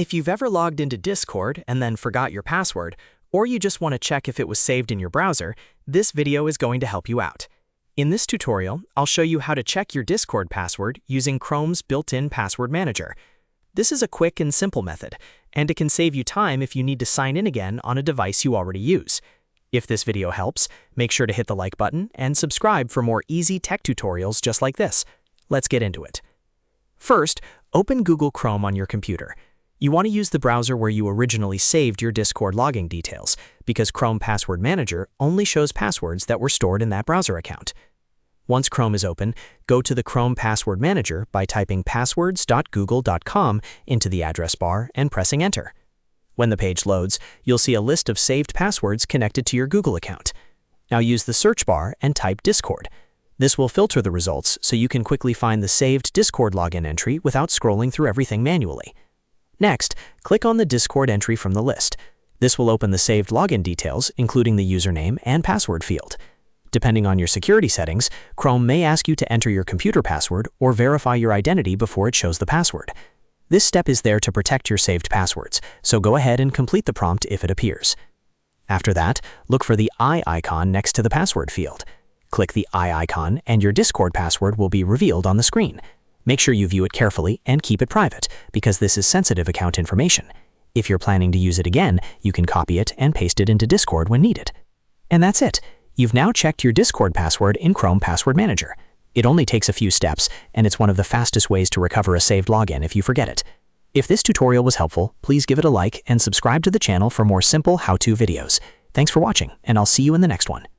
If you've ever logged into Discord and then forgot your password, or you just want to check if it was saved in your browser, this video is going to help you out. In this tutorial, I'll show you how to check your Discord password using Chrome's built-in password manager. This is a quick and simple method, and it can save you time if you need to sign in again on a device you already use. If this video helps, make sure to hit the like button and subscribe for more easy tech tutorials just like this. Let's get into it. First, open Google Chrome on your computer. You want to use the browser where you originally saved your Discord login details, because Chrome Password Manager only shows passwords that were stored in that browser account. Once Chrome is open, go to the Chrome Password Manager by typing passwords.google.com into the address bar and pressing Enter. When the page loads, you'll see a list of saved passwords connected to your Google account. Now use the search bar and type Discord. This will filter the results so you can quickly find the saved Discord login entry without scrolling through everything manually. Next, click on the Discord entry from the list. This will open the saved login details, including the username and password field. Depending on your security settings, Chrome may ask you to enter your computer password or verify your identity before it shows the password. This step is there to protect your saved passwords, so go ahead and complete the prompt if it appears. After that, look for the eye icon next to the password field. Click the eye icon and your Discord password will be revealed on the screen. Make sure you view it carefully and keep it private, because this is sensitive account information. If you're planning to use it again, you can copy it and paste it into Discord when needed. And that's it. You've now checked your Discord password in Chrome Password Manager. It only takes a few steps, and it's one of the fastest ways to recover a saved login if you forget it. If this tutorial was helpful, please give it a like and subscribe to the channel for more simple how-to videos. Thanks for watching, and I'll see you in the next one.